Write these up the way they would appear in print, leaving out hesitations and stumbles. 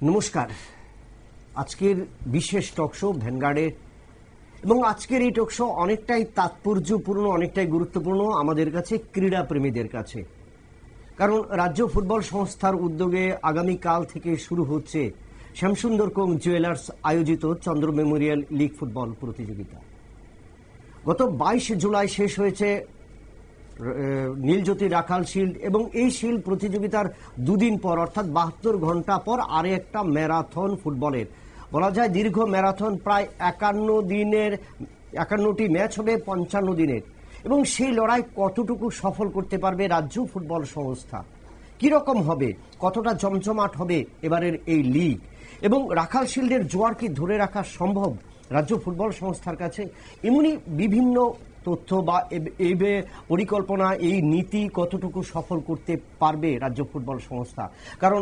নমস্কার। আজকের বিশেষ টক শো ভ্যানগার্ডের, এবং আজকের এই টক শো অনেকটাই তাৎপর্যপূর্ণ, অনেকটাই গুরুত্বপূর্ণ আমাদের কাছে, ক্রীড়া প্রেমীদের কাছে। কারণ রাজ্য ফুটবল সংস্থার উদ্যোগে আগামীকাল থেকে শুরু হচ্ছে শ্যামসুন্দর কোং জুয়েলার্স আয়োজিত চন্দ্র মেমোরিয়াল লিগ ফুটবল প্রতিযোগিতা। গত 22 জুলাই শেষ হয়েছে নীলজ্যোতি রাখাল শিল্ড, এবং এই শিল্ড প্রতিযোগিতার দুদিন পর অর্থাৎ 72 ঘন্টা পর আরে একটা ম্যারাথন ফুটবলের, বলা যায় দীর্ঘ ম্যারাথন, প্রায় 51টি ম্যাচ হবে 55 দিনের। এবং সেই লড়াই কতটুকু সফল করতে পারবে রাজ্য ফুটবল সংস্থা, কিরকম হবে, কতটা জমজমাট হবে এবারের এই লিগ, এবং রাখাল শিল্ডের জোয়ার কি ধরে রাখা সম্ভব রাজ্য ফুটবল সংস্থার কাছে, এমনই বিভিন্ন তথ্য বা এই পরিকল্পনা, এই নীতি কতটুকু সফল করতে পারবে রাজ্য ফুটবল সংস্থা। কারণ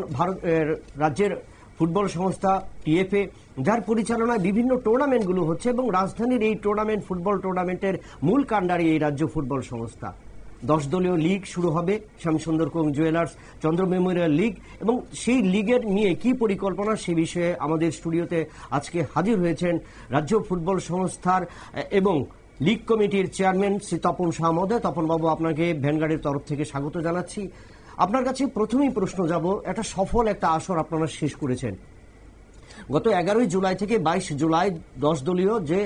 রাজ্যের ফুটবল সংস্থা টিএফএ, যার পরিচালনায় বিভিন্ন টুর্নামেন্টগুলো হচ্ছে, এবং রাজধানীর এই ফুটবল টুর্নামেন্টের মূল কাণ্ডারি এই রাজ্য ফুটবল সংস্থা। 10 দলীয় লিগ শুরু হবে, শ্যামসুন্দর কোং জুয়েলার্স চন্দ্র মেমোরিয়াল লিগ, এবং সেই লিগের নিয়ে কি পরিকল্পনা সে বিষয়ে আমাদের স্টুডিওতে আজকে হাজির হয়েছেন রাজ্য ফুটবল সংস্থার এবং লিগ কমিটির চেয়ারম্যান শ্রী তপন শাহ মহোদয়। তপনবাবু, আপনাকে ভ্যানগার্ডের তরফ থেকে স্বাগত জানাচ্ছি। আপনার কাছে প্রথমেই প্রশ্ন যাব, একটা সফল একটা আসর আপনারা শেষ করেছেন গত 11 জুলাই থেকে 22 জুলাই, 10 দলীয় যে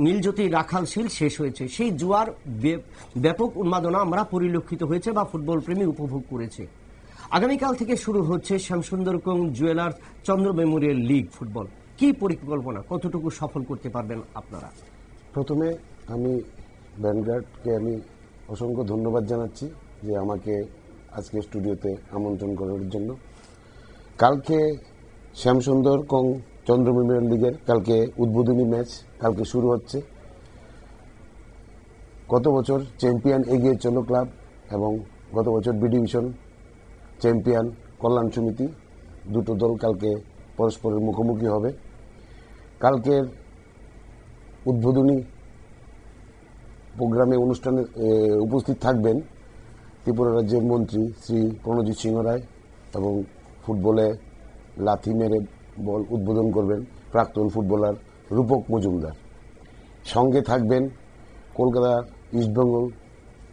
নীলজ্যোতি রাখাল শিল্ড শেষ হয়েছে, সেই জুয়ার ব্যাপক উন্মাদনা আমরা পরিলক্ষিত হয়েছে বা ফুটবল প্রেমী উপভোগ করেছে। আগামীকাল থেকে শুরু হচ্ছে শ্যামসুন্দর কোং জুয়েলার্স চন্দ্র মেমোরিয়াল লিগ ফুটবল, কি পরিকল্পনা, কতটুকু সফল করতে পারবেন আপনারা? প্রথমে আমি ভ্যানগার্ডকে অসংখ্য ধন্যবাদ জানাচ্ছি যে আমাকে আজকে স্টুডিওতে আমন্ত্রণ করার জন্য। কালকে শ্যামসুন্দর কোং চন্দ্র মেমোরিয়াল লিগের কালকে উদ্বোধনী ম্যাচ কালকে শুরু হচ্ছে। গত বছর চ্যাম্পিয়ন এগিয়ে চলো ক্লাব এবং গত বছর বি ডিভিশন চ্যাম্পিয়ন কল্যাণ সমিতি, দুটো দল কালকে পরস্পরের মুখোমুখি হবে। কালকের উদ্বোধনী প্রোগ্রামে অনুষ্ঠানে উপস্থিত থাকবেন ত্রিপুরা রাজ্যের মন্ত্রী শ্রী প্রণজিৎ সিংহ রায়, এবং ফুটবলে লাথি মেরে বল উদ্বোধন করবেন প্রাক্তন ফুটবলার রূপক মজুমদার। সঙ্গে থাকবেন কলকাতা ইস্টবেঙ্গল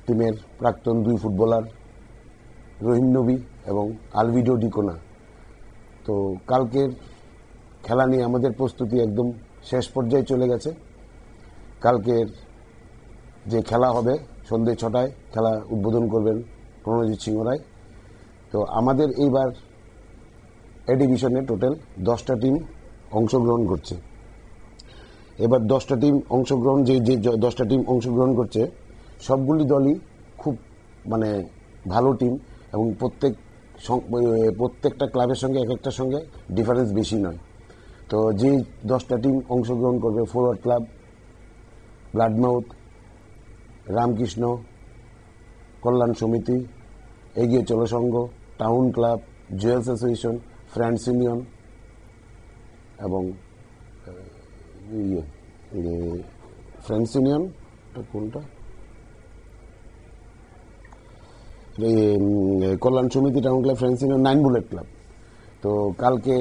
টিমের প্রাক্তন 2 ফুটবলার রহিম নবী এবং আলভিডো ডিকোনা। তো কালকের খেলা নিয়ে আমাদের প্রস্তুতি একদম শেষ পর্যায়ে চলে গেছে। কালকের যে খেলা হবে সন্ধ্যে 6টায় খেলা উদ্বোধন করবেন প্রণজিৎ সিংহ রায়। তো আমাদের এইবার এ ডিভিশনে টোটাল 10টা টিম অংশগ্রহণ করছে। এবার 10টা টিম অংশগ্রহণ, যে 10টা টিম অংশগ্রহণ করছে সবগুলি দলই খুব ভালো টিম, এবং প্রত্যেকটা ক্লাবের সঙ্গে এক একটার সঙ্গে ডিফারেন্স বেশি নয়। তো যে 10টা টিম অংশগ্রহণ করবে, ফরওয়ার্ড ক্লাব, ব্লাডমাউথ, রামকৃষ্ণ, কল্যাণ সমিতি, এগিয়ে চলো সংঘ, town club, jewels association, friends union এবং ফ্রেন্ডস ইউনিয়ন কোনটা, কল্যাণ সমিতি, town club, friends union, 9 bullet club. তো কালকে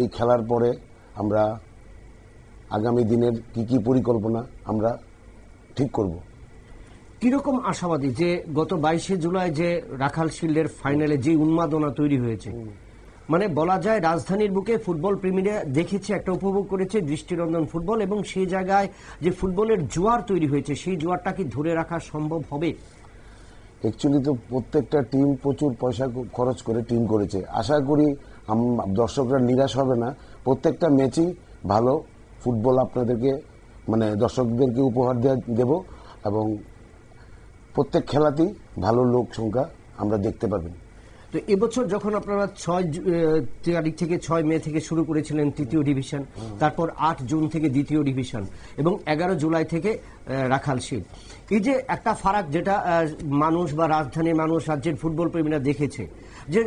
এই খেলার পরে আমরা আগামী দিনের কি পরিকল্পনা আমরা ঠিক করব। কিরকম আশাবাদী যে গত 22 জুলাই যে রাখাল শিল্ডের ফাইনালে যে উন্মাদনা তৈরি হয়েছে, বলা যায় রাজধানীর বুকে ফুটবল প্রেমীরা দেখেছে, একটা উপভোগ করেছে দৃষ্টিনন্দন ফুটবল, এবং সেই জায়গায় যে ফুটবলের জোয়ার তৈরি হয়েছে, সেই জোয়ারটা কি ধরে রাখা সম্ভব হবে? অ্যাকচুয়ালি তো প্রত্যেকটা টিম প্রচুর পয়সা খরচ করে টিম করেছে। আশা করি দর্শকরা নিরাশ হবে না। প্রত্যেকটা ম্যাচই ভালো ফুটবল আপনাদেরকে দর্শকদেরকে উপহার দেব, এবং প্রত্যেক খেলাতেই ভালো লোক সংখ্যা আমরা দেখতে পাবেন। তো এবছর যখন আপনারা 6 তারিখ থেকে 6 মে থেকে শুরু করেছিলেন তৃতীয় ডিভিশন, তারপর 8 জুন থেকে দ্বিতীয় ডিভিশন, এবং 11 জুলাই থেকে রাখাল শিল্ড, এই যে একটা ফারাক যেটা মানুষ বা রাজধানীর মানুষ, রাজ্যের ফুটবল প্রেমীরা দেখেছে, যে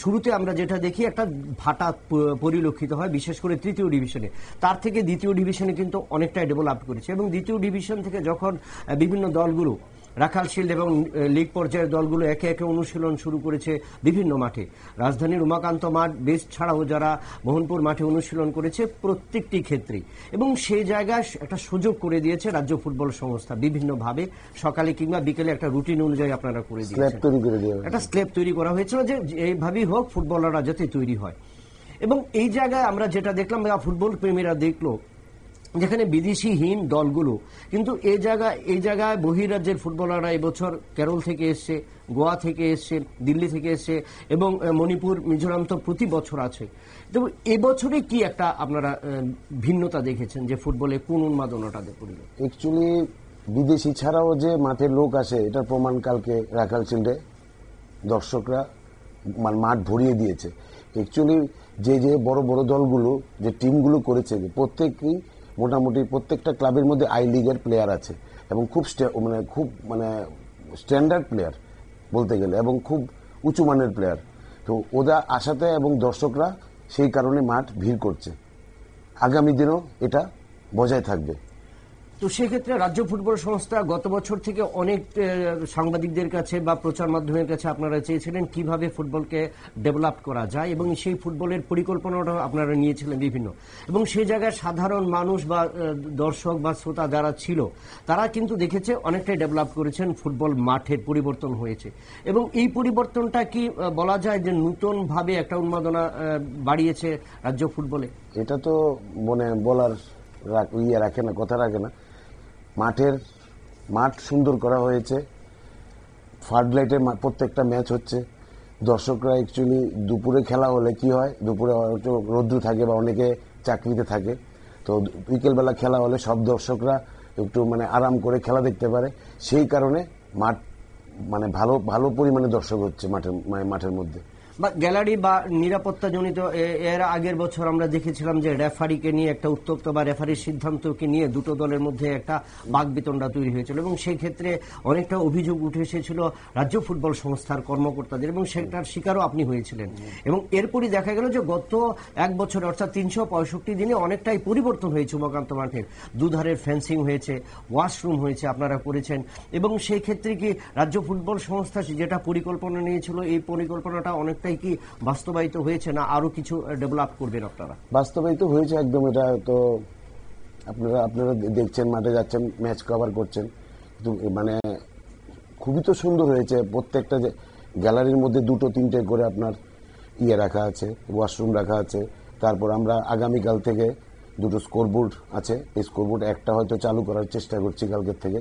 শুরুতে আমরা যেটা দেখি একটা ভাটা পরিলক্ষিত হয়, বিশেষ করে তৃতীয় ডিভিশনে, তার থেকে দ্বিতীয় ডিভিশনে কিন্তু অনেকটাই ডেভেলপ করেছে, এবং দ্বিতীয় ডিভিশন থেকে যখন বিভিন্ন দলগুলো রাখাল শিল্ড এবং লিগ পর্যায়ের দলগুলো একে একে অনুশীলন শুরু করেছে বিভিন্ন মাঠে। রাজধানীর উমাকান্ত মাঠ বেস ছাড়াও যারা মোহনপুর মাঠে অনুশীলন করেছে প্রত্যেকটি ক্ষেত্রে, এবং সেই জায়গায় একটা সুযোগ করে দিয়েছে রাজ্য ফুটবল সংস্থা বিভিন্নভাবে, সকালে কিংবা বিকেলে একটা রুটিন অনুযায়ী আপনারা করে দিয়েছেন, একটা স্ল্যাব তৈরি করা হয়েছিল যে এইভাবেই হোক ফুটবলাররা যাতে তৈরি হয়। এবং এই জায়গায় আমরা যেটা দেখলাম বা ফুটবল প্রেমীরা দেখলো, যেখানে বিদেশিহীন দলগুলো কিন্তু এই জায়গায় বহিরাজ্যের ফুটবলাররা এবছর কেরল থেকে এসছে, গোয়া থেকে এসছে, দিল্লি থেকে এসছে, এবং মণিপুর, মিজোরাম তো প্রতি বছর আছে। তো এবছরে কি একটা আপনারা ভিন্নতা দেখেছেন যে ফুটবলে কোন উন্মাদনাটা পড়ল? অ্যাকচুয়ালি বিদেশি ছাড়াও যে মাঠে লোক আসে এটার প্রমাণ কালকে রাখাল শিল্ডে দর্শকরা মাঠ ভরিয়ে দিয়েছে। অ্যাকচুয়ালি যে বড় বড় দলগুলো যে টিমগুলো করেছে প্রত্যেকেই মোটামুটি প্রত্যেকটা ক্লাবের মধ্যে আই লিগের প্লেয়ার আছে এবং খুব স্ট্যান্ডার্ড প্লেয়ার বলতে গেলে, এবং খুব উঁচু মানের প্লেয়ার। তো ওরা আসাতে এবং দর্শকরা সেই কারণে মাঠ ভিড় করছে। আগামী দিনও এটা বজায় থাকবে। তো সেক্ষেত্রে রাজ্য ফুটবল সংস্থা গত বছর থেকে অনেক সাংবাদিকদের কাছে বা প্রচার মাধ্যমের কাছে আপনারা চেয়েছিলেন কিভাবে ফুটবলকে ডেভেলপ করা যায়, এবং সেই ফুটবলের পরিকল্পনাটা আপনারা নিয়েছিলেন বিভিন্ন, এবং সেই জায়গায় সাধারণ মানুষ বা দর্শক বা শ্রোতা যারা ছিল তারা কিন্তু দেখেছে অনেকটাই ডেভেলপ করেছেন, ফুটবল মাঠের পরিবর্তন হয়েছে। এবং এই পরিবর্তনটা কি বলা যায় যে নতুনভাবে একটা উন্মাদনা বাড়িয়েছে রাজ্য ফুটবলে? এটা তো বলার কথা রাখে না। মাঠ সুন্দর করা হয়েছে, ফ্লাড লাইটের প্রত্যেকটা ম্যাচ হচ্ছে। দর্শকরা অ্যাকচুয়ালি দুপুরে খেলা হলে কি হয়, দুপুরে রোদ্দুর থাকে বা অনেকে চাকরিতে থাকে, তো বিকেলবেলা খেলা হলে সব দর্শকরা একটু আরাম করে খেলা দেখতে পারে। সেই কারণে মাঠ ভালো পরিমাণে দর্শক হচ্ছে মাঠের মধ্যে। বা গ্যালারি বা নিরাপত্তাজনিত, এর আগের বছর আমরা দেখেছিলাম যে রেফারিকে নিয়ে একটা উত্তপ্ত বা রেফারির সিদ্ধান্তকে নিয়ে দুটো দলের মধ্যে একটা বাকবিতণ্ডা তৈরি হয়েছিল, এবং সেই ক্ষেত্রে অনেকটা অভিযোগ উঠে এসেছিল রাজ্য ফুটবল সংস্থার কর্মকর্তাদের, এবং সেটার শিকারও আপনি হয়েছিলেন। এবং এরপরই দেখা গেল যে গত এক বছর অর্থাৎ 365 দিনে অনেকটাই পরিবর্তন হয়েছে উমাকান্ত মাঠের। দুধারের ফেন্সিং হয়েছে, ওয়াশরুম হয়েছে, আপনারা করেছেন। এবং সেই ক্ষেত্রে কি রাজ্য ফুটবল সংস্থা যেটা পরিকল্পনা নিয়েছিল এই পরিকল্পনাটা অনেকটাই কি বাস্তবায়িত হয়েছে, না আরো কিছু ডেভেলপ করবেন আপনারা? বাস্তবায়িত হয়েছে একদম। এটা তো আপনারা দেখছেন, মাঠে যাচ্ছেন, ম্যাচ কভার করছেন, কিন্তু খুবই তো সুন্দর হয়েছে। প্রত্যেকটা গ্যালারির মধ্যে 2-3টে করে আপনার রাখা আছে, ওয়াশরুম রাখা আছে। তারপর আমরা আগামীকাল থেকে 2টো স্কোরবোর্ড আছে, এই স্কোরবোর্ড একটা হয়তো চালু করার চেষ্টা করছি কালকের থেকে।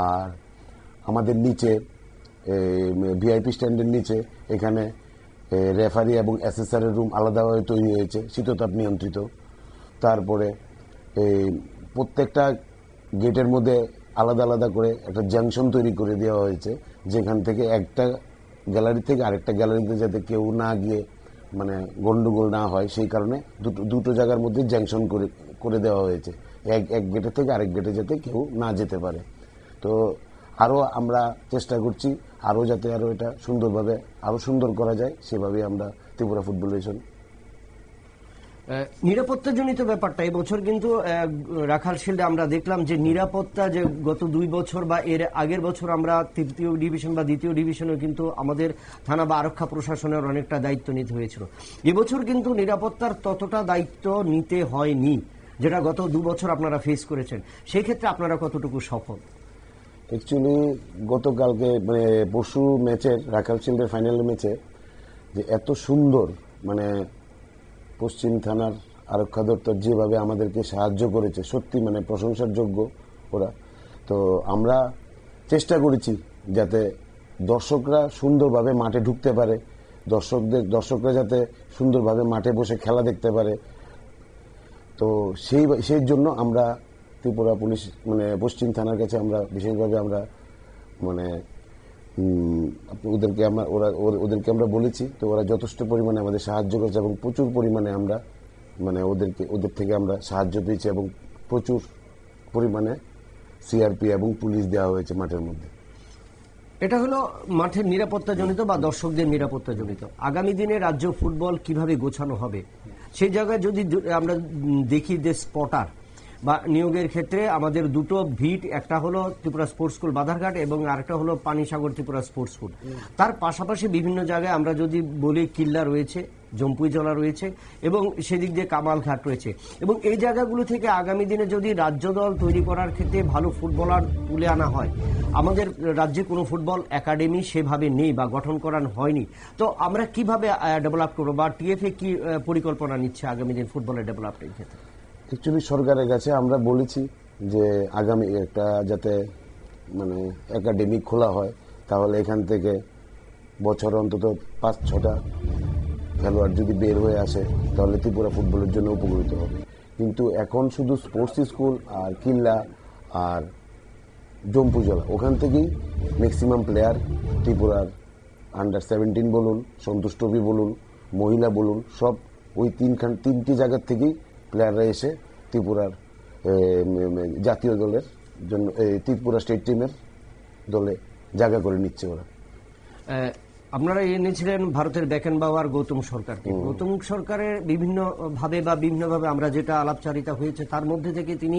আর আমাদের নিচে ভিআইপি স্ট্যান্ডের নিচে এখানে রেফারি এবং অ্যাসেসরের রুম আলাদাভাবে তৈরি হয়েছে, শীততাপ নিয়ন্ত্রিত। তারপরে প্রত্যেকটা গেটের মধ্যে আলাদা আলাদা করে একটা জাংশন তৈরি করে দেওয়া হয়েছে, যেখান থেকে একটা গ্যালারি থেকে আরেকটা গ্যালারিতে যাতে কেউ না গিয়ে গন্ডগোল না হয়, সেই কারণে দুটো জায়গার মধ্যে জাংশন করে দেওয়া হয়েছে, এক গেটে থেকে আরেক গেটে যাতে কেউ না যেতে পারে। তো আরও আমরা চেষ্টা করছি আরও যাতে আরও এটা সুন্দরভাবে আরও সুন্দর করা যায়, সেভাবে আমরা ত্রিপুরা ফুটবল ফেডারেশন। নিরাপত্তাজনিত ব্যাপারটা এবছর কিন্তু রাখাল শিল্ডে আমরা দেখলাম যে নিরাপত্তা, যে গত 2 বছর বা এর আগের বছর আমরা তৃতীয় ডিভিশন বা দ্বিতীয় ডিভিশনে কিন্তু আমাদের থানা বা আরক্ষা প্রশাসনের অনেকটা দায়িত্ব নিতে হয়েছিল। এবছর কিন্তু নিরাপত্তার ততটা দায়িত্ব নিতে হয়নি, যেটা গত 2 বছর আপনারা ফেস করেছেন। সেই ক্ষেত্রে আপনারা কতটুকু সফল? অ্যাকচুয়ালি গতকালকে পরশু ম্যাচের রাখাল শিল্ডের ফাইনাল ম্যাচে যে এত সুন্দর পশ্চিম থানার আরক্ষা দপ্তর যেভাবে আমাদেরকে সাহায্য করেছে, সত্যি প্রশংসার যোগ্য ওরা। তো আমরা চেষ্টা করেছি যাতে দর্শকরা সুন্দরভাবে মাঠে ঢুকতে পারে, দর্শকরা যাতে সুন্দরভাবে মাঠে বসে খেলা দেখতে পারে। তো সেই জন্য আমরা ত্রিপুরা পুলিশ পশ্চিম থানার কাছে আমরা বিশেষভাবে আমরা ওদেরকে আমরা বলেছি। তো ওরা যথেষ্ট পরিমাণে আমাদের সাহায্য করেছে এবং প্রচুর পরিমাণে আমরা ওদের থেকে আমরা সাহায্য পেয়েছি, এবং প্রচুর পরিমাণে সিআরপি এবং পুলিশ দেওয়া হয়েছে মাঠের মধ্যে। এটা হলো মাঠের নিরাপত্তাজনিত বা দর্শকদের নিরাপত্তাজনিত। আগামী দিনে রাজ্য ফুটবল কিভাবে গোছানো হবে সেই জায়গায় যদি আমরা দেখি যে স্পটার বা নিয়োগের ক্ষেত্রে আমাদের দুটো ভিট, একটা হলো ত্রিপুরা স্পোর্টস স্কুল বাধারঘাট এবং আরেকটা হলো পানিসাগর ত্রিপুরা স্পোর্টস স্কুল। তার পাশাপাশি বিভিন্ন জায়গায় আমরা যদি বলি কিল্লা রয়েছে, জম্পুইজলা রয়েছে এবং সেদিক দিয়ে কামালঘাট রয়েছে। এবং এই জায়গাগুলো থেকে আগামী দিনে যদি রাজ্য দল তৈরি করার ক্ষেত্রে ভালো ফুটবলার তুলে আনা হয়, আমাদের রাজ্যে কোনো ফুটবল একাডেমি সেভাবে নেই বা গঠন করানো হয়নি, তো আমরা কিভাবে ডেভেলপ করবো বা টিএফএ কি পরিকল্পনা নিচ্ছে আগামী দিন ফুটবলের ডেভেলপমেন্টের ক্ষেত্রে? অ্যাকচুয়ালি সরকারের কাছে আমরা বলেছি যে আগামী একটা যাতে মানে একাডেমি খোলা হয়, তাহলে এখান থেকে বছর অন্তত 5-6টা খেলোয়াড় যদি বের হয়ে আসে তাহলে ত্রিপুরা ফুটবলের জন্য উপকৃত হবে। কিন্তু এখন শুধু স্পোর্টস স্কুল আর কিল্লা আর জম্পুজলা, ওখান থেকেই ম্যাক্সিমাম প্লেয়ার ত্রিপুরার আন্ডার-17 বলুন, সন্তোষ ট্রফি বলুন, মহিলা বলুন, সব ওই তিনটি জায়গার থেকেই প্লেয়াররা এসে ত্রিপুরার জাতীয় দলের জন্য, ত্রিপুরা স্টেট টিমের দলে জায়গা করে নিচ্ছে ওরা। আপনারা এনেছিলেন ভারতের বেকেনবাওয়ার গৌতম সরকারকে। গৌতম সরকারের বিভিন্নভাবে আমরা যেটা আলাপচারিতা হয়েছে তার মধ্যে থেকে তিনি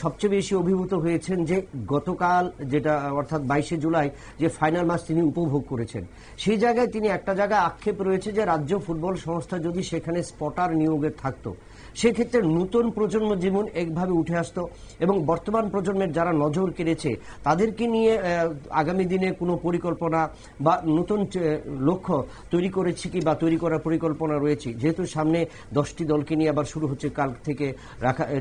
সবচেয়ে বেশি অভিভূত হয়েছেন যে গতকাল যেটা অর্থাৎ 22শে জুলাই যে ফাইনাল ম্যাচ তিনি উপভোগ করেছেন, সেই জায়গায় তিনি একটা জায়গায় আক্ষেপ রয়েছে যে রাজ্য ফুটবল সংস্থা যদি সেখানে স্পটার নিয়োগের থাকতো, সেক্ষেত্রে নতুন প্রজন্ম যেমন একভাবে উঠে আসতো এবং বর্তমান প্রজন্মের যারা নজর কেড়েছে তাদেরকে নিয়ে আগামী দিনে কোনো পরিকল্পনা বা নতুন লক্ষ্য তৈরি করেছি কি বা তৈরি করার পরিকল্পনা রয়েছে। যেহেতু সামনে 10টি দলকে নিয়ে আবার শুরু হচ্ছে কাল থেকে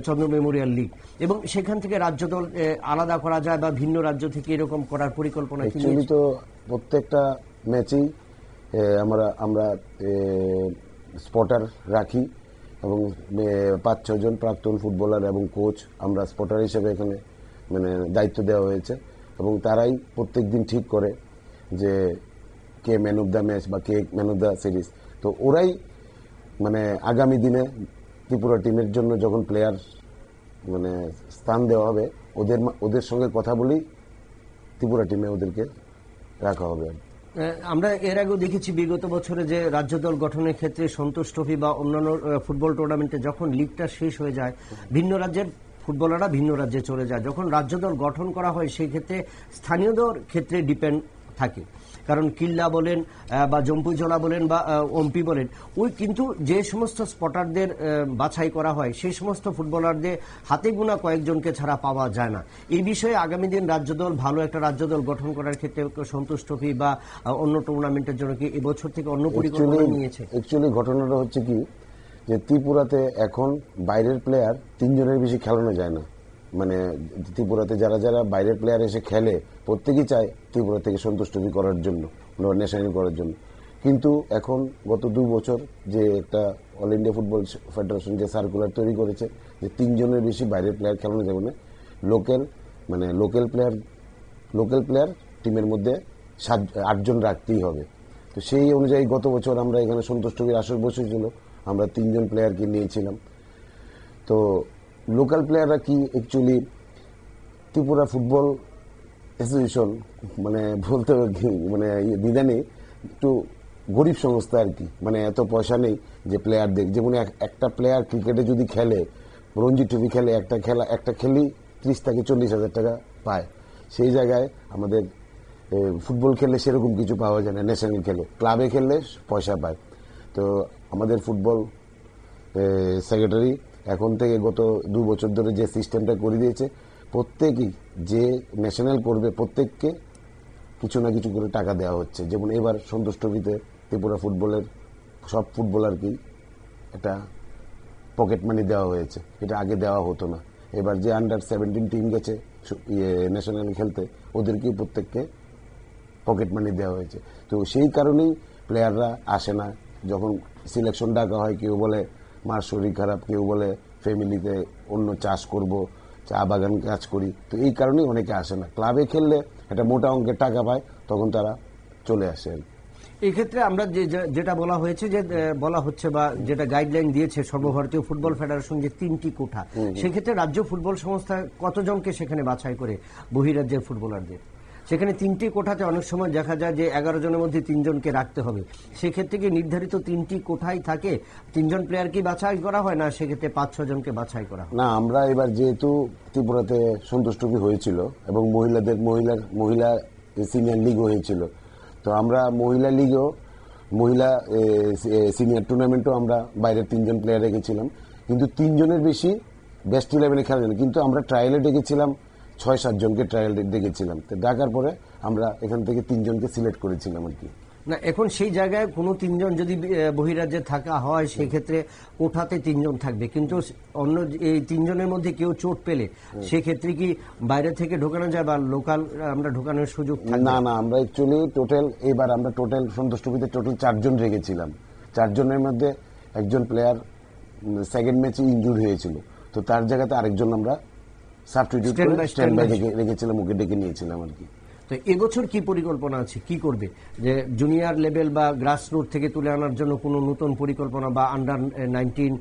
চন্দ্র মেমোরিয়াল লিগ, এবং সেখান থেকে রাজ্য দল আলাদা করা যায় বা ভিন্ন রাজ্য থেকে এরকম করার পরিকল্পনা। তো প্রত্যেকটা ম্যাচেই আমরা স্পটার রাখি এবং 5-6 জন প্রাক্তন ফুটবলার এবং কোচ আমরা স্পটার হিসেবে এখানে মানে দায়িত্ব দেওয়া হয়েছে, এবং তারাই প্রত্যেকদিন ঠিক করে যে কে ম্যান অফ দ্য ম্যাচ বা কে ম্যান অফ দ্য সিরিজ। তো ওরাই মানে আগামী দিনে ত্রিপুরা টিমের জন্য যখন প্লেয়ার মানে স্থান দেওয়া হবে, ওদের সঙ্গে কথা বলেই ত্রিপুরা টিমে ওদেরকে রাখা হবে। আমরা এর আগেও দেখেছি বিগত বছরে যে রাজ্য দল গঠনের ক্ষেত্রে সন্তোষ ট্রফি বা অন্যান্য ফুটবল টুর্নামেন্টে যখন লিগটা শেষ হয়ে যায়, ভিন্ন রাজ্যের ফুটবলাররা ভিন্ন রাজ্যে চলে যায়। যখন রাজ্য দল গঠন করা হয় সেই ক্ষেত্রে স্থানীয়দের ক্ষেত্রে ডিপেন্ড থাকে, কারণ কিল্লা বলেন বা জম্পুজলা বলেন বা ওমপি বলেন, ওই কিন্তু যে সমস্ত স্পটারদের বাছাই করা হয় সেই সমস্ত ফুটবলারদের হাতে গোনা কয়েকজনকে ছাড়া পাওয়া যায় না। এই বিষয়ে আগামী দিন রাজ্য দল ভালো একটা রাজ্য দল গঠন করার ক্ষেত্রে সন্তোষ ট্রফি বা অন্য টুর্নামেন্টের জন্য কি এবছর থেকে অন্য পরিকল্পনা নিয়েছে? অ্যাকচুয়ালি ঘটনাটা হচ্ছে কি যে ত্রিপুরাতে এখন বাইরের প্লেয়ার 3 জনের বেশি খেলানো যায় না। মানে ত্রিপুরাতে যারা যারা বাইরের প্লেয়ার এসে খেলে প্রত্যেকেই চায় ত্রিপুরা থেকে সন্তোষ ট্রফি করার জন্য, ন্যাশনাল করার জন্য। কিন্তু এখন গত 2 বছর যে একটা অল ইন্ডিয়া ফুটবল ফেডারেশন যে সার্কুলার তৈরি করেছে যে 3 জনের বেশি বাইরের প্লেয়ার খেলানো যাবে না, লোকাল প্লেয়ার টিমের মধ্যে 8 জন রাখতেই হবে। তো সেই অনুযায়ী গত বছর আমরা এখানে সন্তোষ ট্রফির আসর বসেছিল, আমরা 3 জন প্লেয়ারকে নিয়েছিলাম। তো লোকাল প্লেয়াররা কি অ্যাকচুয়ালি ত্রিপুরা ফুটবল অ্যাসোসিয়েশন মানে বলতে মানে বিধানে একটু গরিব সংস্থা আর কি, মানে এত পয়সা নেই যে প্লেয়ারদের, যেমন একটা প্লেয়ার ক্রিকেটে যদি খেলে, রঞ্জি ট্রফি খেলে, একটা খেলেই 30 থেকে 40 হাজার টাকা পায়। সেই জায়গায় আমাদের ফুটবল খেললে সেরকম কিছু পাওয়া যায় না, ন্যাশনাল খেলে ক্লাবে খেললে পয়সা পায়। তো আমাদের ফুটবল সেক্রেটারি এখন থেকে গত 2 বছর ধরে যে সিস্টেমটা করে দিয়েছে, প্রত্যেকেই যে ন্যাশনাল করবে প্রত্যেককে কিছু না কিছু করে টাকা দেওয়া হচ্ছে। যেমন এবার সন্তোষ ট্রফিতে ত্রিপুরা ফুটবলের সব ফুটবলারকেই একটা পকেট মানি দেওয়া হয়েছে, এটা আগে দেওয়া হতো না। এবার যে আন্ডার-17 টিম গেছে ন্যাশনাল খেলতে, ওদেরকেই প্রত্যেককে পকেট মানি দেওয়া হয়েছে। তো সেই কারণেই প্লেয়াররা আসে না। যখন সিলেকশন ডাকা হয়, কেউ বলে মার শরীর খারাপ, কেউ বলে ফ্যামিলিতে অন্য চাষ করব, চা বাগান কাজ করি। তো এই কারণেই অনেকে আসে না। ক্লাবে খেললে একটা মোটা অঙ্কের টাকা পায়, তখন তারা চলে আসে। এই ক্ষেত্রে আমরা যেটা বলা হয়েছে যে বলা হচ্ছে বা যেটা গাইডলাইন দিয়েছে সর্বভারতীয় ফুটবল ফেডারেশন যে 3টি কোঠা, সেক্ষেত্রে রাজ্য ফুটবল সংস্থা কতজনকে সেখানে বাছাই করে বহিরাজ্যের ফুটবলারদের? সেখানে 3টি কোঠাতে অনেক সময় দেখা যায় যে 11 জনের মধ্যে 3 জনকে রাখতে হবে। সেক্ষেত্রে কি নির্ধারিত 3টি কোঠায় থাকে 3 জন প্লেয়ার কি বাছাই করা হয়, না সেক্ষেত্রে 5-6 জনকে বাছাই করা হয়? না, আমরা এবার যেহেতু ত্রিপুরাতে সন্তোষ ট্রফি হয়েছিল এবং মহিলা সিনিয়র লিগ হয়েছিল, তো আমরা মহিলা লিগও মহিলা সিনিয়র টুর্নামেন্টও আমরা বাইরের 3 জন প্লেয়ার রেখেছিলাম, কিন্তু 3 জনের বেশি বেস্ট 11-এ খেলার জন্য। কিন্তু আমরা ট্রায়ালে ডেকেছিলাম 6-7 জনকে, ট্রায়াল ডেকেছিলাম। তো ডাকার পরে আমরা এখান থেকে 3 জনকে সিলেক্ট করেছিলাম আর কি। না, এখন সেই জায়গায় কোনো 3 জন যদি বহিরাজ্যে থাকা হয় সেই ক্ষেত্রে কোঠাতে 3 জন থাকবে, কিন্তু অন্য এই 3 জনের মধ্যে কেউ চোট পেলে সেক্ষেত্রে কি বাইরে থেকে ঢোকানো যায় বা লোকাল আমরা ঢোকানোর সুযোগ থাকবে? না, আমরা অ্যাকচুয়ালি এবার আমরা টোটাল সন্তোষ ট্রফিতে 4 জন রেখেছিলাম। 4 জনের মধ্যে একজন প্লেয়ার সেকেন্ড ম্যাচে ইনজুর হয়েছিল, তো তার জায়গাতে আরেকজন আমরা সাবস্টিটিউট করে স্ট্যান্ড বাই রেখেছিলাম, ওকে ডেকে নিয়েছিলাম আর কি। তো এবছর কি পরিকল্পনা আছে, কি করবে? যে জুনিয়র লেভেল বা গ্রাসরুট থেকে তুলে আনার জন্য কোনো নতুন পরিকল্পনা বা আন্ডার 19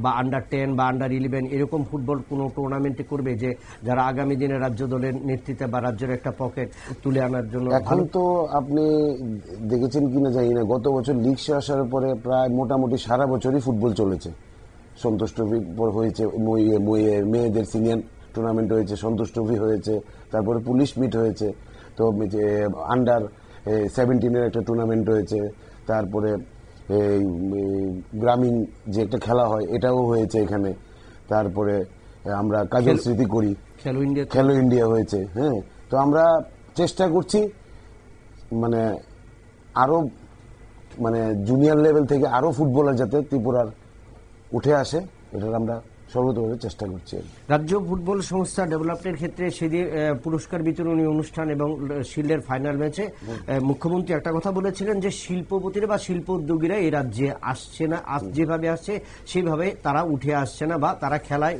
বা আন্ডার 10 বা আন্ডার 11 এরকম ফুটবল কোনো টুর্নামেন্টে করবে, যে যারা আগামী দিনে রাজ্য দলের নেতৃত্বে বা রাজ্যের একটা পকেট তুলে আনার জন্য? এখন তো আপনি দেখেছেন কিনা জানি না, গত বছর লিগ শেষ আসার পরে প্রায় মোটামুটি সারা বছরই ফুটবল চলেছে। সন্তোষ ট্রফি হয়েছে, মেয়েদের সিনিয়র টুর্নামেন্ট হয়েছে, সন্তোষ ট্রফি হয়েছে, তারপরে পুলিশ মিট হয়েছে, তো আন্ডার 17-এর একটা টুর্নামেন্ট হয়েছে, তারপরে গ্রামীণ যে একটা খেলা হয় এটাও হয়েছে এখানে, তারপরে আমরা কাজল স্মৃতি করি, খেলো ইন্ডিয়া হয়েছে। হ্যাঁ, তো আমরা চেষ্টা করছি মানে আরো জুনিয়র লেভেল থেকে আরো ফুটবলার যাতে ত্রিপুরার উঠে আসে, এটার আমরা সর্বতভাবে চেষ্টা করছি। রাজ্য ফুটবল সংস্থা ডেভেলপমেন্টের ক্ষেত্রে সেদিন পুরস্কার বিতরণী অনুষ্ঠান এবং শিল্ডের ফাইনাল ম্যাচে মুখ্যমন্ত্রী একটা কথা বলেছিলেন যে শিল্পপতিরা বা শিল্প উদ্যোগীরা এই রাজ্যে আসছে না, যেভাবে আসছে সেইভাবে তারা উঠে আসছে না বা তারা খেলায়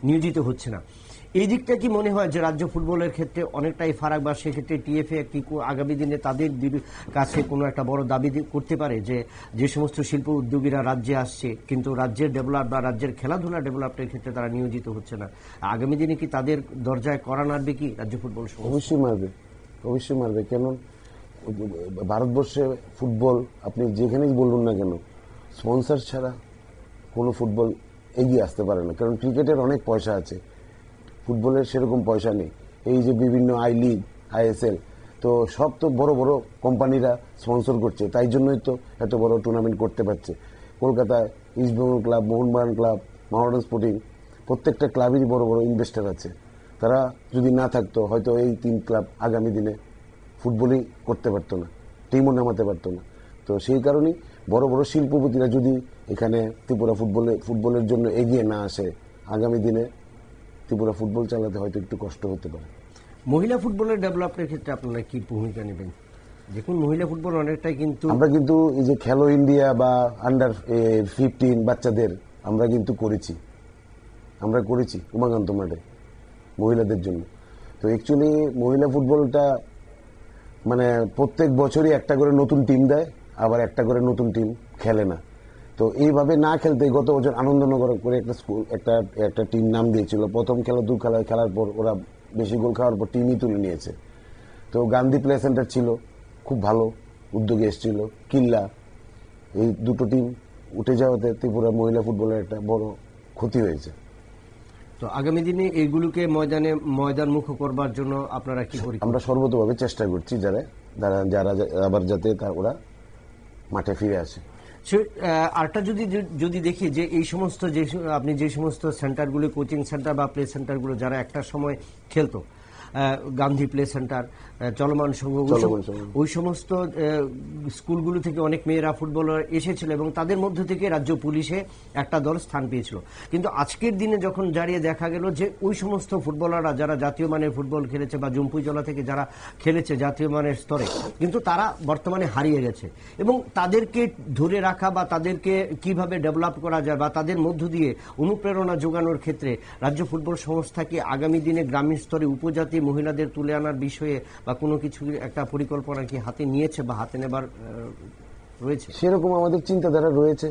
নিয়োজিত হচ্ছে না। এই দিকটা কি মনে হয় যে রাজ্য ফুটবলের ক্ষেত্রে অনেকটাই ফারাক, বা সেক্ষেত্রে টিএফএ কি আগামী দিনে তাদের কাছে কোনো একটা বড় দাবি করতে পারে যে যে সমস্ত শিল্প উদ্যোগীরা রাজ্যে আসছে কিন্তু রাজ্যের ডেভেলপ বা রাজ্যের খেলাধুলা ডেভেলপের ক্ষেত্রে তারা নিয়োজিত হচ্ছে না, আগামী দিনে কি তাদের দরজায় কড়া নাড়বে কি রাজ্য ফুটবল? অবশ্যই মারবে। কেন ভারতবর্ষে ফুটবল আপনি যেখানেই বলুন না কেন, স্পন্সর ছাড়া কোনো ফুটবল এগিয়ে আসতে পারে না। কারণ ক্রিকেটের অনেক পয়সা আছে, ফুটবলের সেরকম পয়সা নেই। এই যে বিভিন্ন আই লিগ, ISL, তো সব তো বড় বড় কোম্পানিরা স্পন্সর করছে, তাই জন্যই তো এত বড় টুর্নামেন্ট করতে পারছে। কলকাতায় East Bengal club, Mohun Bagan club, Mohammedan sporting, প্রত্যেকটা ক্লাবেরই বড় বড় ইনভেস্টার আছে। তারা যদি না থাকতো হয়তো এই 3 ক্লাব আগামী দিনে ফুটবলই করতে পারতো না, টিমও নামাতে পারতো না। তো সেই কারণেই বড় বড় শিল্পপতিরা যদি এখানে ত্রিপুরা ফুটবলের জন্য এগিয়ে না আসে, আগামী দিনে ত্রিপুরা ফুটবল চালাতে হয়তো একটু কষ্ট হতে পারে। মহিলা ফুটবলের ডেভেলপের ক্ষেত্রে আপনারা কি ভূমিকা নেবেন? দেখুন, মহিলা ফুটবল অনেকটাই কিন্তু আমরা কিন্তু এই যে খেলো ইন্ডিয়া বা আন্ডার 15 বাচ্চাদের আমরা কিন্তু করেছি উমাকান্ত মাঠে মহিলাদের জন্য। তো অ্যাকচুয়ালি মহিলা ফুটবলটা প্রত্যেক বছরই একটা করে নতুন টিম দেয়, আবার একটা করে নতুন টিম খেলে না। তো এইভাবে না খেলতে গত বছর আনন্দনগর করে একটা টিম নাম দিয়েছিল। প্রথম খেলা 2 খেলার পর ওরা বেশি গোল খাওয়ার পর টিমই তুলে নিয়েছে। তো গান্ধী প্লে সেন্টার ছিল, খুব ভালো উদ্যোগে এসেছিল। কিল্লা, এই দুটো টিম উঠে যাওয়াতে ত্রিপুরা মহিলা ফুটবলের একটা বড় ক্ষতি হয়েছে। তো আগামী দিনে এইগুলোকে ময়দান মুখ করবার জন্য আপনারা কি করি? আমরা সর্বতভাবে চেষ্টা করছি যারা আবার যাতে ওরা মাঠে ফিরে আসে। আরটা যদি দেখি যে এই সমস্ত আপনি যে সমস্ত সেন্টারগুলো, কোচিং সেন্টার বা প্লে সেন্টারগুলো যারা একটা সময় খেলতো, গান্ধী প্লে সেন্টার, চলমান সংঘ, ওই সমস্ত স্কুলগুলো থেকে অনেক মেয়েরা ফুটবলার এসেছিল এবং তাদের মধ্য থেকে রাজ্য পুলিশে একটা দল স্থান পেয়েছিল। কিন্তু আজকের দিনে যখন দাঁড়িয়ে দেখা গেল যে ওই সমস্ত ফুটবলাররা যারা জাতীয় মানের ফুটবল খেলেছে বা জম্পুইজলা থেকে যারা খেলেছে জাতীয় মানের স্তরে, কিন্তু তারা বর্তমানে হারিয়ে গেছে। এবং তাদেরকে ধরে রাখা বা তাদেরকে কিভাবে ডেভেলপ করা যায় বা তাদের মধ্য দিয়ে অনুপ্রেরণা যোগানোর ক্ষেত্রে রাজ্য ফুটবল সংস্থা কি আগামী দিনে গ্রামীণ স্তরে উপজাতি মহিলাদের তুলে আনার বিষয়ে বা কোনো কিছু একটা পরিকল্পনা কি হাতে নিয়েছে বা হাতে নেবার রয়েছে? সেরকম আমাদের চিন্তাধারা রয়েছে,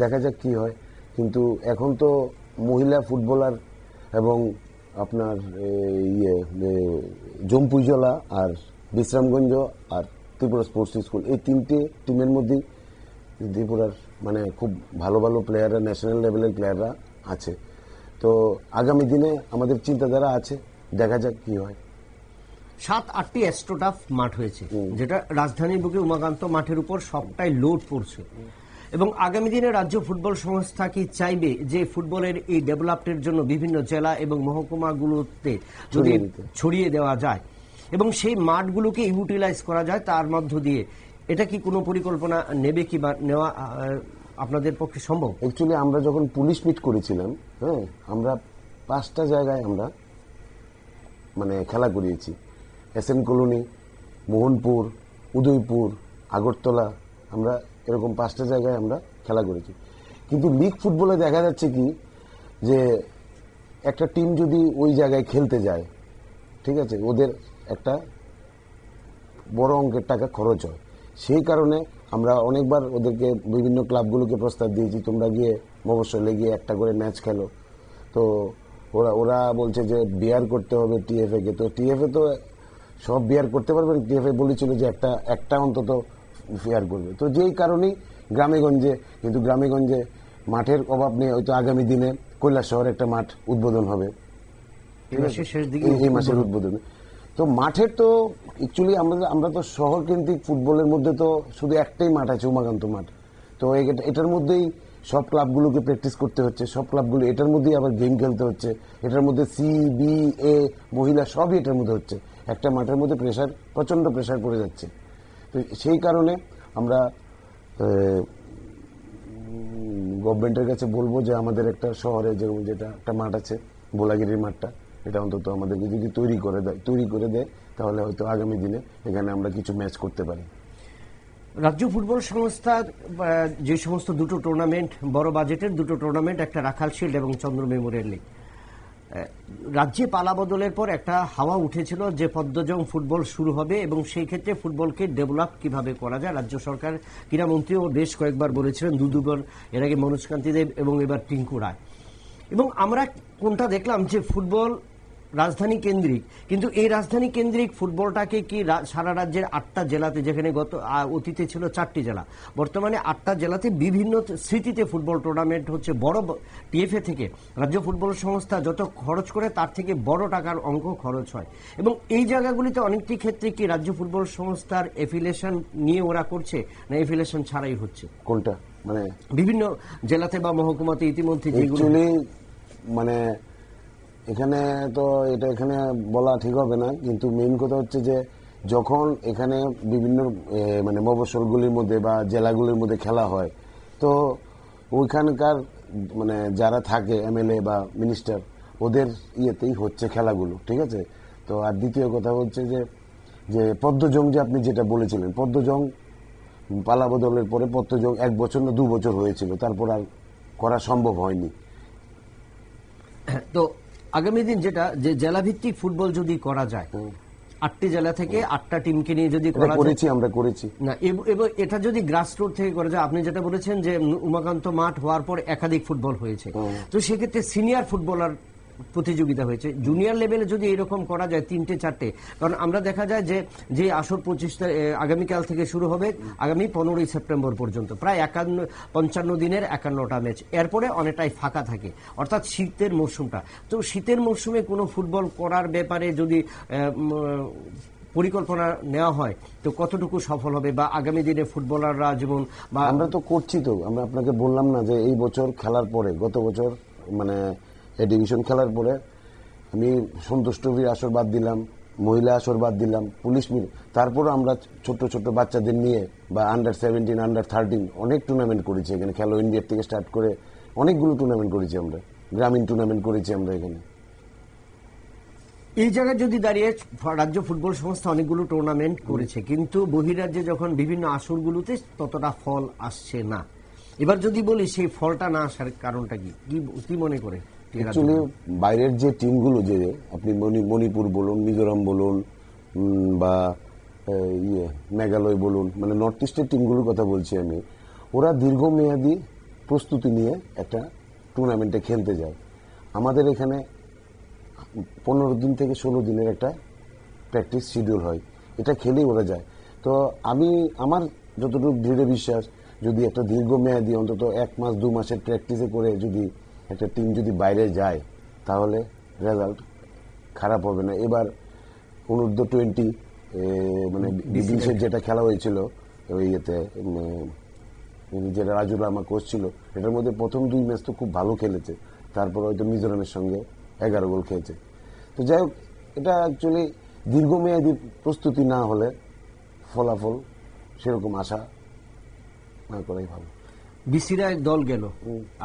দেখা যাক কি হয়। কিন্তু এখন তো মহিলা ফুটবলার এবং আপনার জম্পুইজলা আর বিশ্রামগঞ্জ আর ত্রিপুরা স্পোর্টস স্কুল, এই তিনটে টিমের মধ্যেই ত্রিপুরার মানে খুব ভালো ভালো প্লেয়াররা, ন্যাশনাল লেভেলের প্লেয়াররা আছে। তো আগামী দিনে আমাদের চিন্তাধারা আছে, দেখা যাক কি হয়। 7-8টি অ্যাস্ট্রোটাফ মাঠ হয়েছে, যেটা রাজধানীর বুকে উমাকান্ত মাঠের উপর সবটাই লোড পড়ছে। এবং আগামী দিনে রাজ্য ফুটবল সংস্থা কি চাইবে যে ফুটবলের এই ডেভেলপমেন্টের জন্য বিভিন্ন জেলা এবং মহকুমাগুলোতে যদি ছড়িয়ে দেওয়া যায় এবং সেই মাঠগুলোকে ইউটিলাইজ করা যায় তার মধ্য দিয়ে, এটা কি কোনো পরিকল্পনা নেবে কি বা নেওয়া আপনাদের পক্ষে সম্ভব? অ্যাকচুয়ালি আমরা যখন পুলিশ মিট করেছিলাম, হ্যাঁ, আমরা 5টা জায়গায় আমরা মানে খেলা করিয়েছি। এসএন কলোনি, মোহনপুর, উদয়পুর, আগরতলা, আমরা এরকম 5টা জায়গায় আমরা খেলা করেছি। কিন্তু লিগ ফুটবলে দেখা যাচ্ছে কি যে একটা টিম যদি ওই জায়গায় খেলতে যায়, ঠিক আছে, ওদের একটা বড় অঙ্কের টাকা খরচ হয়। সেই কারণে আমরা অনেকবার ওদেরকে বিভিন্ন ক্লাবগুলোকে প্রস্তাব দিয়েছি, তোমরা গিয়ে মফস্বলে গিয়ে একটা করে ম্যাচ খেলো। তো ওরা বলছে যে বিয়ার করতে হবে টিএফএ কে। তো টিএফএ তো সব বিয়ার করতে পারবে, টিএফএ বলেছিল যে একটা অন্তত ফেয়ার করবে। তো যেই কারণেই গ্রামেগঞ্জে, কিন্তু গ্রামেগঞ্জে মাঠের অভাব নেই। হয়তো আগামী দিনে কৈলাসহর একটা মাঠ উদ্বোধন হবে, এই মাসের উদ্বোধনে। তো মাঠের তো অ্যাকচুয়ালি আমরা তো শহর কেন্দ্রিক ফুটবলের মধ্যে তো শুধু একটাই মাঠ আছে, উমাকান্ত মাঠ। তো এটার মধ্যেই সব ক্লাবগুলোকে প্র্যাকটিস করতে হচ্ছে, সব ক্লাবগুলো এটার মধ্যেই আবার গেম খেলতে হচ্ছে। এটার মধ্যে সি, বি, এ, মহিলা সবই এটার মধ্যে হচ্ছে। একটা মাঠের মধ্যে প্রচন্ড প্রেসার পড়ে যাচ্ছে। তো সেই কারণে আমরা গভর্নমেন্টের কাছে বলবো যে আমাদের একটা শহরে যেটা একটা মাঠ আছে, বোলাগিরির মাঠটা, এটা অন্তত আমাদেরকে যদি তৈরি করে দেয় তাহলে হয়তো আগামী দিনে এখানে আমরা কিছু ম্যাচ করতে পারি। রাজ্য ফুটবল সংস্থার যে সমস্ত দুটো টুর্নামেন্ট, বড় বাজেটের দুটো টুর্নামেন্ট, একটা রাখাল শিল্ড এবং চন্দ্র মেমোরিয়াল লিগ, রাজ্যে পালা বদলের পর একটা হাওয়া উঠেছিল যে পদ্মজং ফুটবল শুরু হবে এবং সেই ক্ষেত্রে ফুটবলকে ডেভেলপ কিভাবে করা যায়। রাজ্য সরকার ক্রীড়ামন্ত্রীও বেশ কয়েকবার বলেছিলেন, দুবার, এর আগে মনোজ কান্তি দেব এবং এবার টিঙ্কু রায়। এবং আমরা কোনটা দেখলাম যে ফুটবল রাজধানী কেন্দ্রিক, কিন্তু এই রাজধানী কেন্দ্রিক ফুটবলটাকে কি সারা রাজ্যের 8টা জেলাতে, যেখানে অতীতে ছিল 4টি জেলা, বর্তমানে 8টা জেলাতে বিভিন্ন স্মৃতিতে ফুটবল টুর্নামেন্ট হচ্ছে। বড় টিএফএ থেকে রাজ্য ফুটবল সংস্থা যত খরচ করে তার থেকে বড় টাকার অঙ্ক খরচ হয়। এবং এই জায়গাগুলিতে অনেকটি ক্ষেত্রে কি রাজ্য ফুটবল সংস্থার এফিলিয়েশন নিয়ে ওরা করছে, না এফিলিয়েশন ছাড়াই হচ্ছে? কোনটা মানে বিভিন্ন জেলাতে বা মহকুমাতে ইতিমধ্যে যেগুলো মানে এখানে তো এখানে বলা ঠিক হবে না, কিন্তু মেইন কথা হচ্ছে যে যখন এখানে বিভিন্ন মানে মফস্বলগুলির মধ্যে বা জেলাগুলির মধ্যে খেলা হয়, তো ওইখানকার মানে যারা থাকে এমএলএ বা মিনিস্টার, ওদের ইয়েতেই হচ্ছে খেলাগুলো, ঠিক আছে। তো আর দ্বিতীয় কথা হচ্ছে যে পদ্মজং, যে আপনি যেটা বলেছিলেন, পদ্মজং পালা বদলের পরে পদ্মজং 1 বছর না 2 বছর হয়েছিল, তারপর আর করা সম্ভব হয়নি। তো আগামী দিন যেটা, যে জেলাভিত্তিক ফুটবল যদি করা যায়, 8টি জেলা থেকে 8টা টিমকে নিয়ে যদি করা যায়, আমরা করেছি না, এবং এটা যদি গ্রাসরুট থেকে করা যায়, আপনি যেটা বলেছেন যে উমাকান্ত মাঠ হওয়ার পর একাধিক ফুটবল হয়েছে, তো সেক্ষেত্রে সিনিয়র ফুটবলার প্রতিযোগিতা হয়েছে, জুনিয়র লেভেলে যদি এরকম করা যায় 3টে 4টে, কারণ আমরা দেখা যায় যে আসর 25 আগামীকাল থেকে শুরু হবে আগামী 15ই সেপ্টেম্বর পর্যন্ত, প্রায় 55 দিনের 51টা ম্যাচ, এরপরে অনেকটাই ফাঁকা থাকে, অর্থাৎ শীতের মরশুমটা। তো শীতের মরশুমে কোনো ফুটবল করার ব্যাপারে যদি পরিকল্পনা নেওয়া হয় তো কতটুকু সফল হবে, বা আগামী দিনে ফুটবলাররা যেমন, বা আমরা তো করছি, তো আমরা আপনাকে বললাম না যে এই বছর খেলার পরে, গত বছর মানে ডিভিশন খেলার পরে আমি সন্তোষ ট্রফির আসর বাদ দিলাম, মহিলা আসর বাদ দিলাম, পুলিশ মিল, তারপরে আমরা ছোট ছোট বাচ্চাদের নিয়ে বা আন্ডার-17, আন্ডার-13 অনেক টুর্নামেন্ট করেছি এখানে। খেলো ইন্ডিয়ার থেকে স্টার্ট করে অনেকগুলো টুর্নামেন্ট করেছি আমরা, গ্রামীণ টুর্নামেন্ট করেছি আমরা এখানে। এই জায়গায় যদি দাঁড়িয়ে রাজ্য ফুটবল সংস্থা অনেকগুলো টুর্নামেন্ট করেছে, কিন্তু বহিরাজ্যে যখন বিভিন্ন আসরগুলোতে ততটা ফল আসছে না। এবার যদি বলি সেই ফলটা না আসার কারণটা কি মনে করে? অ্যাকচুয়ালি বাইরের যে টিমগুলো, যে আপনি মণিপুর বলুন, মিজোরাম বলুন বা মেঘালয় বলুন, মানে নর্থ ইস্টের টিমগুলোর কথা বলছি আমি, ওরা দীর্ঘমেয়াদী প্রস্তুতি নিয়ে একটা টুর্নামেন্টে খেলতে যায়। আমাদের এখানে 15 দিন থেকে 16 দিনের একটা প্র্যাকটিস শিডিউল হয়, এটা খেলেই ওরা যায়। তো আমার যতটুকু দৃঢ় বিশ্বাস, যদি একটা দীর্ঘমেয়াদী অন্তত 1 মাস 2 মাসের প্র্যাকটিসে করে যদি একটা টিম যদি বাইরে যায়, তাহলে রেজাল্ট খারাপ হবে না। এবার অনূর্ধ্ব 20 মানে বিদেশের যেটা খেলা হয়েছিল ওই ইয়েতে, যেটা রাজুল আমার কোচ ছিল, এটার মধ্যে প্রথম 2 ম্যাচ তো খুব ভালো খেলেছে, তারপর হয়তো মিজোরামের সঙ্গে 11 গোল খেয়েছে। তো যাই হোক, এটা অ্যাকচুয়ালি দীর্ঘমেয়াদী প্রস্তুতি না হলে ফলাফল সেরকম আশা না করাই ভালো। বিসিরা দল গেল,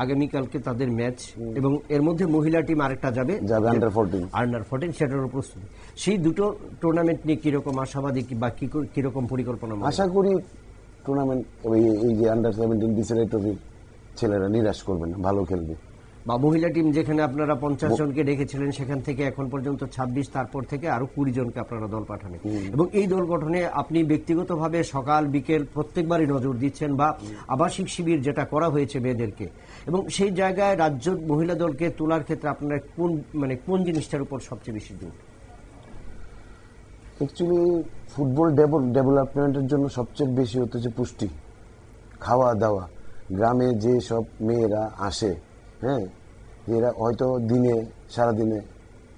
আগামীকালকে তাদের ম্যাচ, এবং এর মধ্যে মহিলা টিম আরেকটা যাবে আন্ডার 14 সেটারও প্রস্তুতি। সেই দুটো টুর্নামেন্ট নিয়ে কিরকম আশাবাদী বা কিরকম পরিকল্পনা? আশা করি টুর্নামেন্ট এই যে আন্ডার 17 বিসিরা ট্রফির ছেলেরা নিরাশ করবে না, ভালো খেলবে। বা মহিলা টিম যেখানে আপনারা 50 জনকে ডেকেছিলেন, সেখান থেকে এখন পর্যন্ত 26, তারপর থেকে আরো 20 জনকে আপনারা দল পাঠাবেন, এবং এই দল গঠনে আপনি ব্যক্তিগতভাবে সকাল বিকেল প্রত্যেকবারই নজর দিচ্ছেন, বা আবাসিক শিবির যেটা করা হয়েছে মেয়েদেরকে, এবং সেই জায়গায় রাজ্য মহিলা দলকে তোলার ক্ষেত্রে আপনারা কোন জিনিসটার উপর সবচেয়ে বেশি জোর? অ্যাকচুয়ালি ফুটবল ডেভেলপমেন্টের জন্য সবচেয়ে বেশি হচ্ছে পুষ্টি, খাওয়া দাওয়া। গ্রামে যে সব মেয়েরা আসে, হ্যাঁ, এরা হয়তো সারাদিনে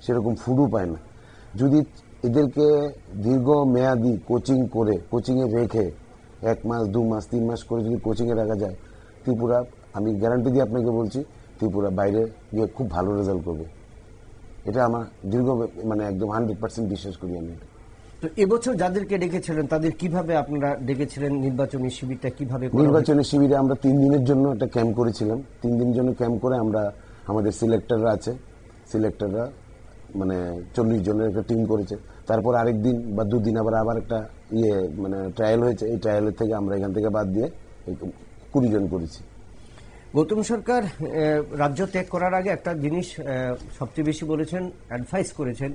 সেরকম ফুডও পায় না। যদি এদেরকে দীর্ঘ মেয়াদি কোচিংয়ে রেখে 1 মাস 2 মাস 3 মাস করে যদি কোচিংয়ে রাখা যায়, ত্রিপুরা, আমি গ্যারান্টি দিয়ে আপনাকে বলছি, ত্রিপুরা বাইরে গিয়ে খুব ভালো রেজাল্ট করবে। এটা আমার একদম 100% বিশ্বাস করি আমি। তো এবছর যাদেরকে ডেকেছিলেন তাদের কিভাবে আপনারা ডেকেছিলেন? নির্বাচনী শিবিরটা কিভাবে? নির্বাচনী শিবিরে আমরা 3 দিনের জন্য একটা ক্যাম্প করেছিলাম। 3 দিনের জন্য ক্যাম্প করে আমরা আমাদের সিলেক্টররা 40 জনের একটা টিম করেছে। তারপর আরেক দিন বা 2 দিন আবার একটা ট্রায়াল হয়েছে। এই ট্রায়ালের থেকে আমরা এখান থেকে বাদ দিয়ে 20 জন করেছি। গৌতম সরকার রাজ্য ত্যাগ করার আগে একটা জিনিস সবচেয়ে বেশি বলেছেন, অ্যাডভাইস করেছেন,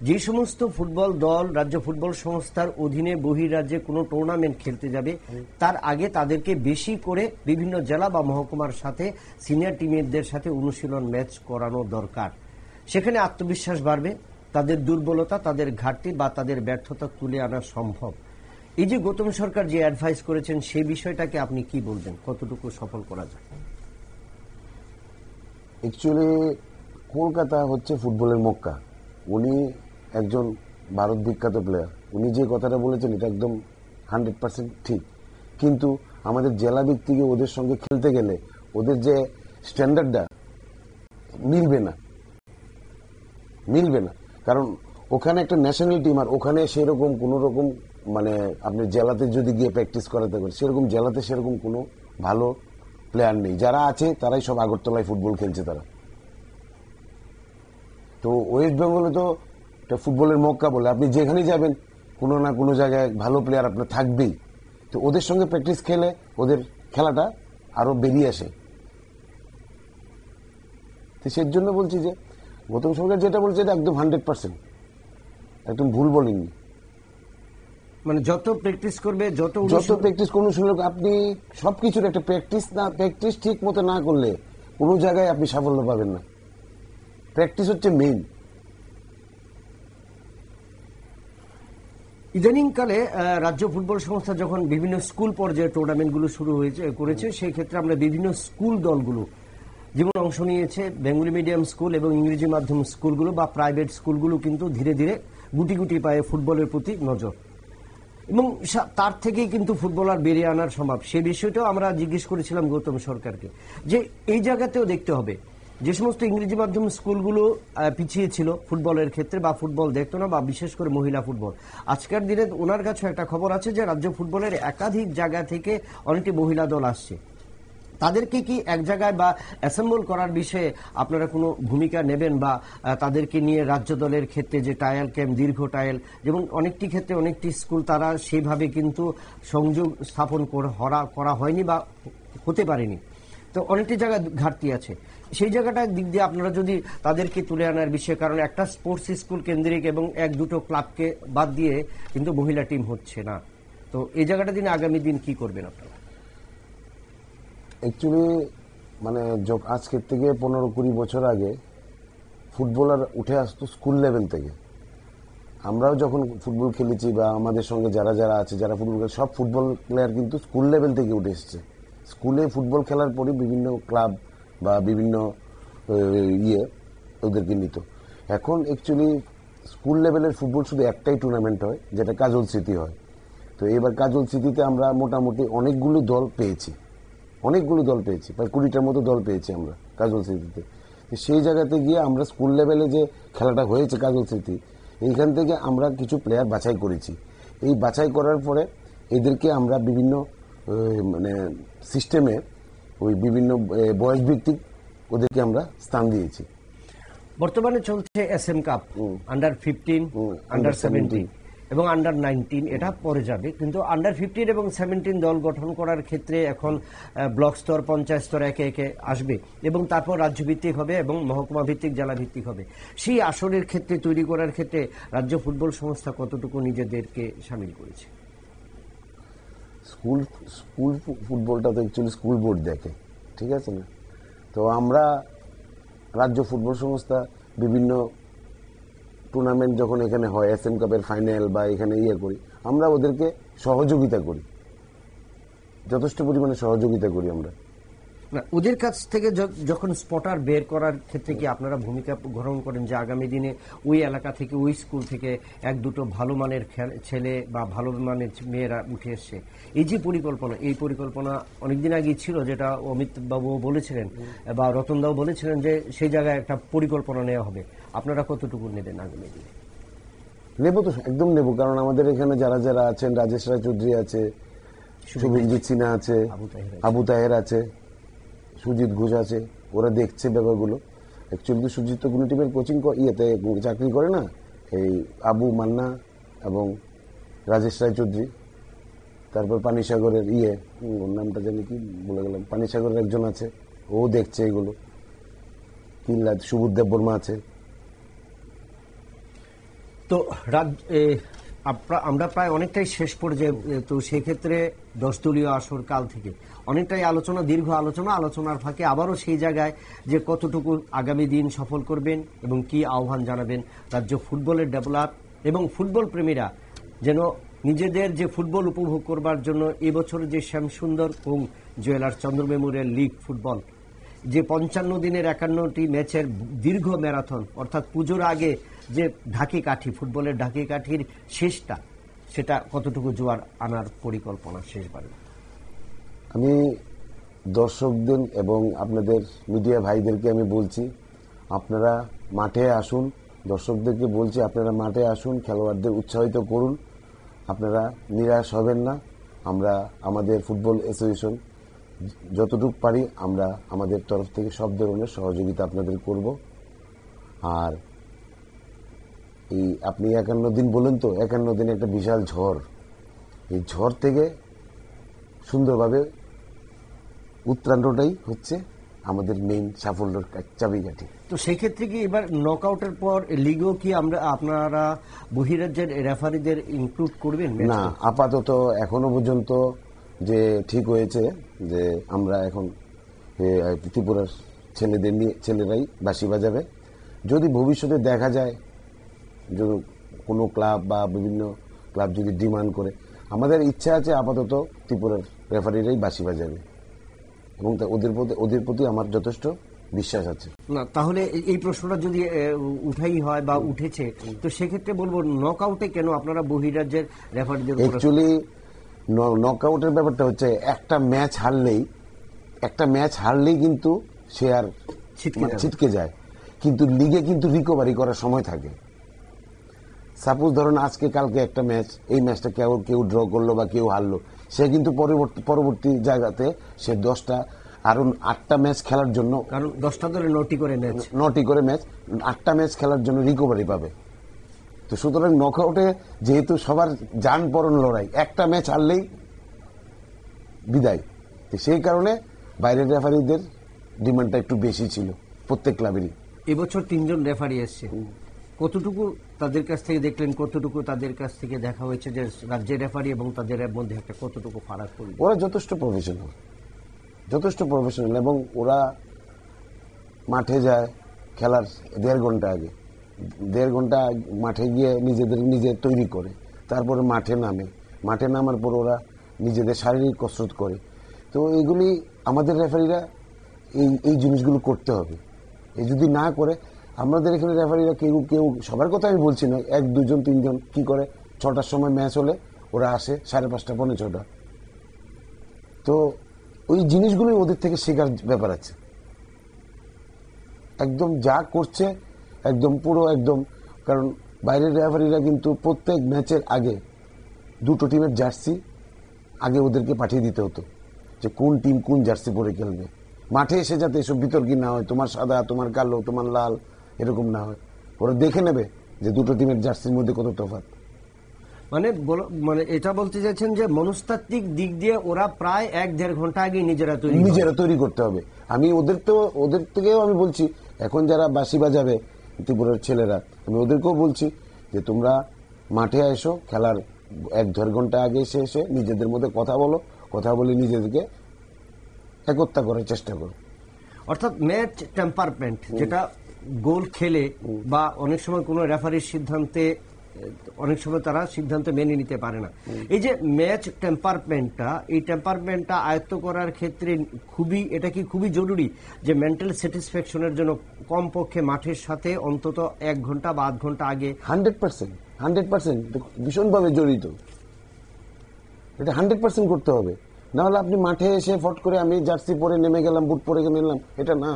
যে সমস্ত ফুটবল দল রাজ্য ফুটবল সংস্থার অধীনে বহির্রাজ্যে কোনো টুর্নামেন্ট খেলতে যাবে, তার আগে তাদেরকে বেশি করে বিভিন্ন জেলা বা মহকুমার সাথে সিনিয়র টিমের সাথে অনুশীলন ম্যাচ করানো দরকার। সেখানে আত্মবিশ্বাস বাড়বে, তাদের দুর্বলতা, তাদের ঘাটতি বা তাদের ব্যর্থতা তুলে আনা সম্ভব। এই যে গৌতম সরকার যে অ্যাডভাইস করেছেন, সেই বিষয়টাকে আপনি কি বলবেন, কতটুকু সফল করা যায়? অ্যাকচুয়ালি কলকাতা হচ্ছে ফুটবলের মক্কা। উনি একজন ভারত বিখ্যাত প্লেয়ার, উনি যে কথাটা বলেছেন এটা একদম 100% ঠিক। কিন্তু আমাদের জেলা ভিত্তিকে ওদের সঙ্গে খেলতে গেলে ওদের যে স্ট্যান্ডার্ডটা মিলবে না, কারণ ওখানে একটা ন্যাশনাল টিম, আর ওখানে সেরকম কোন রকম আপনি জেলাতে যদি গিয়ে প্র্যাকটিস করাতে পারেন, সেরকম জেলাতে সেরকম কোনো ভালো প্লেয়ার নেই। যারা আছে তারাই সব আগরতলায় ফুটবল খেলছে তারা। তো ওয়েস্ট বেঙ্গলে তো ফুটবলের মক্কা বলে, আপনি যেখানে যাবেন কোনো না কোনো জায়গায় ভালো প্লেয়ার আপনার থাকবেই। তো ওদের সঙ্গে প্র্যাকটিস খেলে ওদের খেলাটা আরো বেরিয়ে আসে। তো সেই জন্য বলছি যে গৌতম সরকার যেটা বলছে এটা একদম 100%, একদম ভুল বলেননি। যত প্র্যাকটিস করবে, যত প্র্যাকটিস কোন সুযোগ, আপনি সবকিছুর একটা প্র্যাকটিস ঠিক মতো না করলে কোনো জায়গায় আপনি সাফল্য পাবেন না। প্র্যাকটিস হচ্ছে মেইন। ইদানিংকালে রাজ্য ফুটবল সংস্থা যখন বিভিন্ন স্কুল পর্যায়ে টুর্নামেন্টগুলো শুরু করেছে, সেই ক্ষেত্রে আমরা বিভিন্ন স্কুল দলগুলো যেমন অংশ নিয়েছে, বেঙ্গলি মিডিয়াম স্কুল এবং ইংরেজি মাধ্যম স্কুলগুলো বা প্রাইভেট স্কুলগুলো কিন্তু ধীরে ধীরে গুটি গুটি পায়ে ফুটবলের প্রতি নজর, এবং তার থেকেই কিন্তু ফুটবলার বেরিয়ে আনার সম্ভব। সে বিষয়টাও আমরা জিজ্ঞেস করেছিলাম গৌতম সরকারকে, যে এই জায়গাতেও দেখতে হবে যে সমস্ত ইংরেজি মাধ্যম স্কুলগুলো পিছিয়ে ছিল ফুটবলের ক্ষেত্রে, বা ফুটবল দেখতো না, বা বিশেষ করে মহিলা ফুটবল। আজকের দিনে ওনার কাছে একটা খবর আছে যে রাজ্য ফুটবলের একাধিক জায়গা থেকে অনেকটি মহিলা দল আসছে। তাদেরকে কি এক জায়গায় বা অ্যাসেম্বল করার বিষয়ে আপনারা কোনো ভূমিকা নেবেন, বা তাদেরকে নিয়ে রাজ্য দলের ক্ষেত্রে যে ট্রায়াল ক্যাম্প, দীর্ঘ ট্রায়াল, যেমন অনেকটি ক্ষেত্রে অনেকটি স্কুল তারা সেইভাবে কিন্তু সংযোগ স্থাপন করা হয়নি বা হতে পারেনি, তো অনেকটি জায়গায় ঘাটতি আছে। সেই জায়গাটার দিক দিয়ে আপনারা যদি তাদেরকে তুলে আনার বিষয়ে, কারণ একটা স্পোর্টস স্কুল কেন্দ্রিক এবং 1-2 ক্লাবকে বাদ দিয়ে কিন্তু মহিলা টিম হচ্ছে না, তো এই জায়গাটা দিনে আগামী দিন কি করবেন আপনারা? অ্যাকচুয়ালি আজকের থেকে 15-20 বছর আগে ফুটবলার উঠে আসতো স্কুল লেভেল থেকে। আমরাও যখন ফুটবল খেলেছি বা আমাদের সঙ্গে যারা যারা আছে যারা ফুটবল খেলে, সব ফুটবল প্লেয়ার কিন্তু স্কুল লেভেল থেকে উঠে এসছে। স্কুলে ফুটবল খেলার পরে বিভিন্ন ক্লাব বা বিভিন্ন ওদেরকে নিত। এখন অ্যাকচুয়ালি স্কুল লেভেলের ফুটবল শুধু একটাই টুর্নামেন্ট হয়, যেটা কাজল স্মৃতি হয়। তো এবার কাজল স্মৃতিতে আমরা মোটামুটি অনেকগুলো দল পেয়েছি, প্রায় 20টার মতো দল পেয়েছি আমরা কাজল স্মৃতিতে। তো সেই জায়গাতে গিয়ে আমরা স্কুল লেভেলে যে খেলাটা হয়েছে কাজল স্মৃতি, এইখান থেকে আমরা কিছু প্লেয়ার বাছাই করেছি। এই বাছাই করার পরে এদেরকে আমরা বিভিন্ন মানে সিস্টেমে ওই বিভিন্ন বয়স ভিত্তিক ওদেরকে আমরা স্থান দিয়েছি। বর্তমানে চলছে এসএম কাপ, আন্ডার 15, আন্ডার 17 এবং আন্ডার 19, এটা পরে যাবে। কিন্তু আন্ডার 15 এবং 17 দল গঠন করার ক্ষেত্রে এখন ব্লক স্তর, পঞ্চায়েত স্তর একে একে আসবে এবং তারপর রাজ্য ভিত্তিক হবে এবং মহকুমা ভিত্তিক, জেলা ভিত্তিক হবে। সেই আসরের ক্ষেত্রে তৈরি করার ক্ষেত্রে রাজ্য ফুটবল সংস্থা কতটুকু নিজেদেরকে সামিল করেছে? স্কুল ফুটবলটা তো অ্যাকচুয়ালি স্কুল বোর্ড দেখে, ঠিক আছে না? তো আমরা রাজ্য ফুটবল সংস্থা বিভিন্ন টুর্নামেন্ট যখন এখানে হয়, এসএম কাপের ফাইনাল বা এখানে করি, আমরা ওদেরকে সহযোগিতা করি, যথেষ্ট পরিমাণে সহযোগিতা করি আমরা। না, ওদের কাছ থেকে যখন স্পটার বের করার ক্ষেত্রে কি আপনারা ভূমিকা গ্রহণ করেন যে আগামী দিনে ওই এলাকা থেকে, ওই স্কুল থেকে এক দুটো ভালো মানের ছেলে বা ভালো মানের মেয়েরা উঠে এসছে? এই যে পরিকল্পনা, এই পরিকল্পনা অনেকদিন আগে ছিল, যেটা অমিত বাবু বলেছিলেন বা রতনদাও বলেছিলেন যে সেই জায়গায় একটা পরিকল্পনা নেওয়া হবে। আপনারা কতটুকু নেবেন আগামী দিনে? নেব তো, একদম নেব। কারণ আমাদের এখানে যারা যারা আছেন, রাজেশ রায় চৌধুরী আছে, শুভেঞ্জিৎ সিনহা আছে, আবু তাহের আছে, সুজিত ঘোষ আছে, ওরা দেখছে ব্যাপারগুলো। অ্যাকচুয়ালি তো সুজিত তো কোনো টিমের কোচিং চাকরি করে না। এই আবু মান্না এবং রাজেশ রায় চৌধুরী, তারপর পানিসাগরের ওর নামটা জানি কি বলে গেলাম, পানিসাগরের একজন আছে, ও দেখছে এগুলো। কিল্লা সুবুদ্ধদেব বর্মা আছে। তো আমরা প্রায় অনেকটাই শেষ পর্যায়ে। তো সেক্ষেত্রে 10 দলীয় আসর কাল থেকে অনেকটাই আলোচনা, দীর্ঘ আলোচনার ফাঁকে আবারও সেই জায়গায় যে কতটুকু আগামী দিন সফল করবেন এবং কি আহ্বান জানাবেন রাজ্য ফুটবলের ডেভেলপ এবং ফুটবল প্রেমীরা যেন নিজেদের যে ফুটবল উপভোগ করবার জন্য এবছর যে শ্যামসুন্দর এবং জুয়েলার্স চন্দ্র মেমোরিয়াল লিগ ফুটবল, যে 55 দিনের 51টি ম্যাচের দীর্ঘ ম্যারাথন, অর্থাৎ পুজোর আগে যে ঢাকি কাঠি, ফুটবলের ঢাকি কাঠির শেষটা, সেটা কতটুকু জোয়ার আনার পরিকল্পনা শেষবার? আমি দর্শকদের এবং আপনাদের মিডিয়া ভাইদেরকে আমি বলছি, আপনারা মাঠে আসুন। দর্শকদেরকে বলছি, আপনারা মাঠে আসুন, খেলোয়াড়দের উৎসাহিত করুন। আপনারা নিরাশ হবেন না। আমরা আমাদের ফুটবল অ্যাসোসিয়েশন যতটুকু পারি আমরা আমাদের তরফ থেকে সব ধরনের সহযোগিতা আপনাদের করব। আর এই আপনি 51 দিন বলেন, তো 51 দিন একটা বিশাল ঝড়, এই ঝড় থেকে সুন্দরভাবে উত্তরায়ণটাই হচ্ছে আমাদের মেইন সাফল্যের চাবিকাঠি। তো সেই ক্ষেত্রে কি এবার নকআউটের পর লিগও কি আপনারা বহিরাজ্যের রেফারিদের ইনক্লুড করবেন? না, আপাতত এখনো পর্যন্ত যে ঠিক হয়েছে যে আমরা এখন ত্রিপুরার ছেলেদের নিয়ে, ছেলেরাই বাঁশি বাজাবে। যদি ভবিষ্যতে দেখা যায় যে কোনো ক্লাব বা বিভিন্ন ক্লাব যদি ডিমান্ড করে, আমাদের ইচ্ছা আছে আপাতত ত্রিপুরার রেফারিরাই বাঁশি বাজাবে এবং ওদের প্রতি আমার যথেষ্ট বিশ্বাস আছে। না, তাহলে এই প্রশ্নটা যদি উঠাই হয় বা উঠেছে, তো সেক্ষেত্রে বলবো নকআউটে কেন আপনারা বহিরাজ্যের রেফারিদের? অ্যাকচুয়ালি নকআউটের ব্যাপারটা হচ্ছে একটা ম্যাচ হারলেই কিন্তু সে আর ছিটকে যায়, কিন্তু লিগে কিন্তু রিকভারি করার সময় থাকে। সাপোজ ধরুন আজকে কালকে একটা ম্যাচ, এই ম্যাচটা কেউ ড্র করলো বা কেউ হারলো, সে কিন্তু পরবর্তী জায়গাতে সে 10টা আরো 8টা ম্যাচ খেলার জন্য, কারণ 10টা ধরে 9টি করে ম্যাচ 8টা ম্যাচ খেলার জন্য রিকভারি পাবে। তো সুতরাং নকআউটে যেহেতু সবার জান পরণ লড়াই, একটা ম্যাচ হারলেই বিদায়, তো সেই কারণে বাইরের রেফারিদের ডিমান্ডটা একটু বেশি ছিল প্রত্যেক ক্লাবেরই। এবছর 3 জন রেফারি এসছে, কতটুকু তাদের কাছ থেকে দেখলেন, কতটুকু তাদের কাছ থেকে দেখা হয়েছে যে রাজ্যের রেফারি এবং তাদের মধ্যে একটা কতটুকু ফারাক পড়বে? ওরা যথেষ্ট প্রফেশনাল এবং ওরা মাঠে যায়, খেলার 1.5 ঘন্টা আগে, 1.5 ঘন্টা মাঠে গিয়ে নিজে তৈরি করে, তারপরে মাঠে নামে, মাঠে নামার পর ওরা নিজেদের শারীরিক কসরত করে। তো এগুলি আমাদের রেফারিরা এই জিনিসগুলো করতে হবে। এই যদি না করে, আমাদের এখানে রেফারিরা কেউ সবার কথা আমি বলছি না, 1, 2 জন 3 জন কি করে, 6টার সময় ম্যাচ হলে ওরা আসে 5:30 পৌনে 6টা। তো ওই জিনিসগুলোই ওদের থেকে শেখার ব্যাপার আছে। একদম যা করছে একদম পুরো একদম, কারণ বাইরের রেফারিরা কিন্তু প্রত্যেক ম্যাচের আগে 2টো টিমের জার্সি আগে ওদেরকে পাঠিয়ে দিতে হতো, যে কোন টিম কোন জার্সি পরে খেলবে। মাঠে এসে যাতে এসব বিতর্কী না হয়, তোমার সাদা, তোমার কালো, তোমার লাল, এরকম না হয়। ওরা দেখে নেবে যে 2টো টিমের জার্সির মধ্যে কত তফাৎ। মানে এটা বলতে চাইছেন যে মনস্তাত্ত্বিক দিক দিয়ে ওরা প্রায় 1-1.5 ঘন্টা আগে নিজেরা তৈরি করতে হবে। আমি ওদের থেকেও আমি বলছি, এখন যারা বাঁশি বাজাবে ত্রিপুরার ছেলেরা, আমি ওদেরকেও বলছি যে তোমরা মাঠে এসো, খেলার 1-1.5 ঘন্টা আগে এসে নিজেদের মধ্যে কথা বলে নিজেদেরকে একতা করার চেষ্টা করো। অর্থাৎ ম্যাচ টেম্পারমেন্ট, যেটা গোল খেলে বা অনেক সময় কোনো রেফারির সিদ্ধান্তে অনেক সময় তারা সিদ্ধান্ত মেনে নিতে পারে না। এই যে ম্যাচ টেম্পারমেন্টটা, এই টেম্পারমেন্টটা আয়ত্ত করার ক্ষেত্রে এটা কি খুবই জরুরি যে মেন্টাল স্যাটিসফ্যাকশনের জন্য কমপক্ষে মাঠের সাথে অন্তত 1 ঘন্টা বা 1/2 ঘন্টা আগে? 100% ভীষণভাবে জড়িত। এটা 100% করতে হবে। না হলে আপনি মাঠে এসে ফট করে আমি জার্সি পরে নেমে গেলাম, বুট পরে নিলাম, এটা না।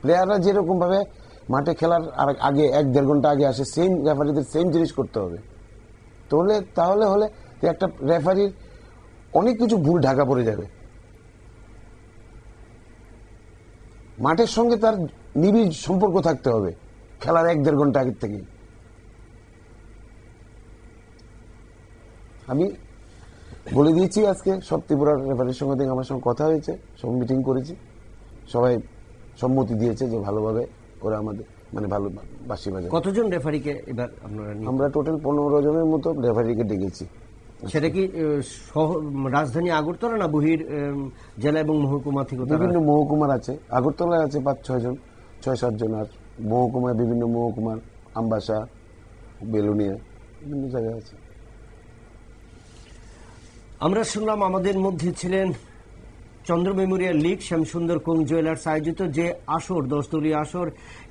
প্লেয়াররা যেরকম ভাবে মাঠে খেলার আগে 1-1.5 ঘন্টা আগে আসে, সেম রেফারিদের সেম জিনিস করতে হবে। তাহলে হলে একটা রেফারির অনেক কিছু ভুল ঢাকা পড়ে যাবে। মাঠের সঙ্গে তার নিবিড় সম্পর্ক থাকতে হবে খেলার 1-1.5 ঘন্টা আগের থেকে। আমি বলে দিয়েছি আজকে সব ত্রিপুরার রেফারির সঙ্গে আমার সঙ্গে কথা হয়েছে, সব মিটিং করেছি, সবাই সম্মতি দিয়েছে যে ভালোভাবে ওরা আমাদের ভালো বাঁশি বাজায়। কতজন রেফারিকে এবার আপনারা? আমরা টোটাল 15 জনের মতো রেফারিকে ডেকেছি। সেটা কি রাজধানী আগরতলা না বহির জেলা এবং মহকুমা থেকে? বিভিন্ন মহকুমার আছে, আগরতলায় আছে 5-6 জন, 6-7 জন, আর মহকুমায় বিভিন্ন মহকুমার, আমবাসা, বেলুনিয়া, বিভিন্ন জায়গায় আছে। আমরা শুনলাম আমাদের মধ্যে ছিলেন Chandra memorial league, Shyamsundar co jewellers আয়োজিত যে আসর, 10 দলীয় আসর,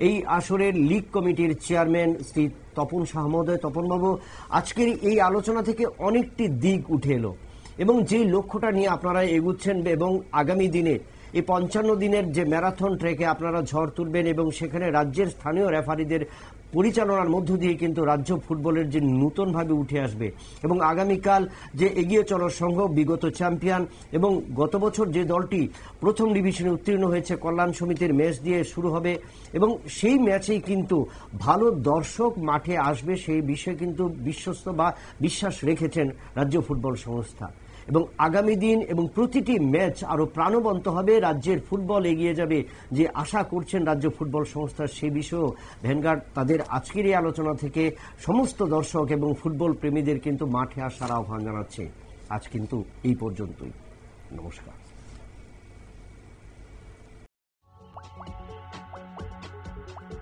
এই আসরের লীগ কমিটির চেয়ারম্যান শ্রী তপন শাহ মহোদয়। তপনবাবু, আজকের এই আলোচনা থেকে অনেকটি দিক উঠে এলো এবং যে লক্ষ্যটা নিয়ে আপনারা এগুচ্ছেন এবং আগামী দিনে এই 55 দিনের যে ম্যারাথন ট্র্যাকে আপনারা ঝড় তুলবেন এবং সেখানে রাজ্যের স্থানীয় রেফারিদের পরিচালনার মধ্য দিয়ে কিন্তু রাজ্য ফুটবলের যে নূতনভাবে উঠে আসবে এবং আগামীকাল যে এগিয়ে চলার সংঘ বিগত চ্যাম্পিয়ন এবং গত বছর যে দলটি প্রথম ডিভিশনে উত্তীর্ণ হয়েছে কল্যাণ সমিতির ম্যাচ দিয়ে শুরু হবে এবং সেই ম্যাচেই কিন্তু ভালো দর্শক মাঠে আসবে, সেই বিষয়ে কিন্তু বিশ্বস্ত বা বিশ্বাস রেখেছেন রাজ্য ফুটবল সংস্থা। এবং আগামী দিন এবং প্রতিটি ম্যাচ আরো প্রাণবন্ত হবে, রাজ্যের ফুটবল এগিয়ে যাবে যে আশা করছেন রাজ্য ফুটবল সংস্থা, সেই বিষয়েও ভ্যানগার্ড তাদের আজকের এই আলোচনা থেকে সমস্ত দর্শক এবং ফুটবল প্রেমীদের কিন্তু মাঠে আসার আহ্বান জানাচ্ছে। আজ কিন্তু এই পর্যন্তই। নমস্কার।